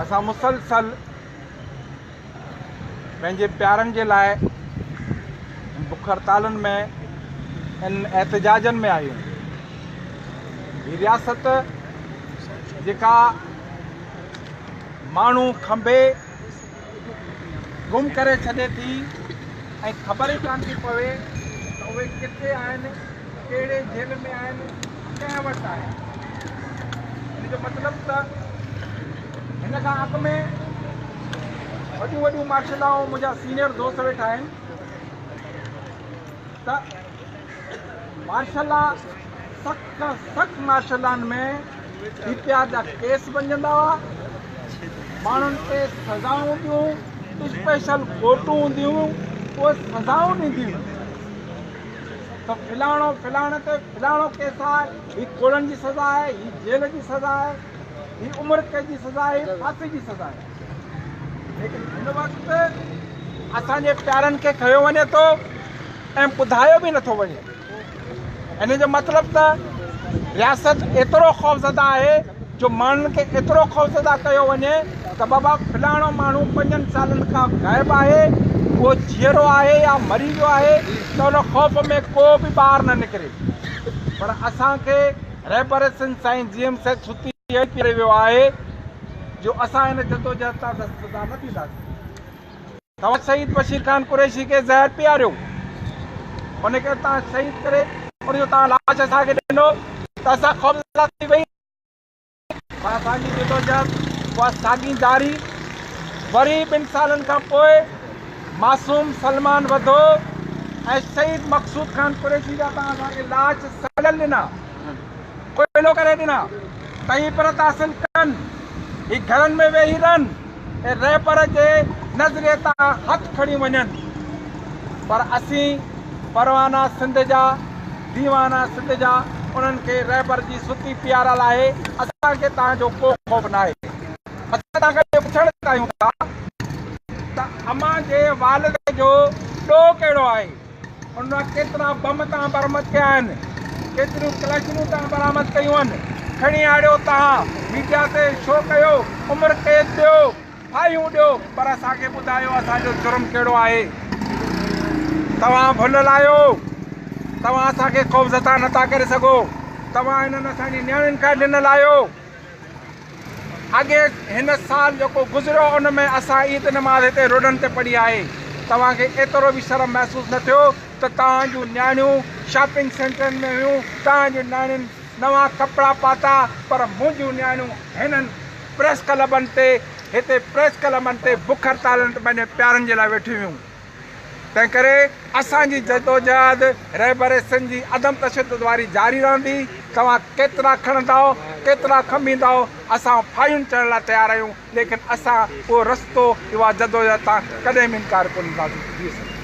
असां मुसलसल पंहिंजे प्यारनि जे लाइ बुख हड़तालुनि में इन एहतजाजनि में आहियूं। हीअ रियासत जेका माण्हू खंभे गुम करे छॾे थी ऐं ख़बर ई कान थी पवे त उहे किथे आहिनि, कहिड़े जेल में आहिनि, कंहिं वटि आहिनि। इन जो मतिलबु त हिन खां अॻु में वॾियूं वॾियूं मार्शलाऊं मुंहिंजा सीनियर दोस्त वेठा आहिनि त मार्शला सख़्त खां सख़्त मार्शलनि में DPR जा केस बणजंदा हुआ, माण्हुनि खे सज़ाऊं हूंदियूं, स्पेशल कोर्टूं हूंदियूं, उहे सज़ाऊं ॾींदियूं त फलाणे ते फलाणो केस आहे, हीअ कोड़नि जी सज़ा आहे, हीअ जेल जी सज़ा आहे, हीअ उमिरि कैद जी सज़ा आहे, फांसी जी सज़ा आहे। लेकिन हिन वक़्तु असांजे प्यारनि खे खयो वञे थो ऐं ॿुधायो बि नथो वञे। हिन जो मतिलबु त रियासत एतिरो ख़ौफ़ज़दा आहे जो माण्हुनि खे एतिरो ख़ौफ़ज़दा कयो वञे त बाबा फलाणो माण्हू 5 सालनि खां ग़ाइबु आहे, उहो जीअरो आहे या मरी वियो आहे, त उन ख़ौफ़ में को बि ॿाहिरि न निकिरे। पर असांखे रहबर सिंध साईं GM साहिब छुटी करे वियो आहे जो असां हिन जदोजहद तां दस्तबरदार न थींदासीं। तव्हां शहीद बशीर खान कुरैशी खे ज़हर पीआरियो, उनखे तव्हां शहीद करे उनजो तव्हां लाश असांखे ॾिनो त असां ख़ौफ़ज़दा थी वई। पर असांजी जदोजहद उहा साॻी जारी। वरी 2 सालनि खां पोइ मासूम सलमान वधो ऐं शहीद मक़सूद खान कुरैशी जा तव्हां असांखे लाश सड़ियल ॾिना, कोयलो करे ॾिना, तई पर हासिल कनि, ही घरनि में वेही रहनि ऐं रहबर जे नज़रिए तां हथ खणी वञनि। पर असीं परवाना सिंध जा, दीवाना सिंध जा, उन्हनि खे रहबर जी सुती प्यारल आहे। असांखे तव्हांजो को ख़ौफ़ न आहे। असां तव्हांखे पुछणु चाहियूं था त अम्मा जे वालिद जो ॾोह कहिड़ो आहे, उन केतिरा बम तव्हां बरामद कया आहिनि, केतिरियूं क्लैशनूं तव्हां बरामद कयूं आहिनि, खणी आणियो तव्हां, मीडिया ते शो कयो, उमिरि कैद ॾियो, फायूं ॾियो, पर असांखे ॿुधायो असांजो जुर्म कहिड़ो आहे। तव्हां भुलियल आहियो, तव्हां असांखे ख़ौफ़ज़दा नथा करे सघो, तव्हां हिननि असांजी नियाणियुनि खां ॾिनल आहियो। अॻे हिन साल जेको गुज़रियो उन में असां ईद नमाज़ हिते रोडनि ते पढ़ी आहे। तव्हांखे एतिरो बि शर्म महसूसु न थियो त तव्हां जूं नियाणियूं शॉपिंग सेंटरनि में हुयूं, तव्हां जूं नियाणियुनि नवां कपिड़ा पाता, पर मुंहिंजूं नियाणियूं हिननि प्रेस क्लबनि ते, हिते प्रेस क्लबनि ते बुख हड़तालनि ते पंहिंजे प्यारनि जे लाइ वेठियूं हुयूं। तंहिं करे असांजी जदोजहद रहबर सिंध जी अदम तशद्दुद वारी जारी रहंदी। तव्हां केतिरा खणंदव, केतिरा खमींदव, असां फायुनि चढ़ण लाइ तयारु आहियूं, लेकिन असां उहो रस्तो, उहा जदोजहद तां कॾहिं बि इनकार कोन कंदासीं।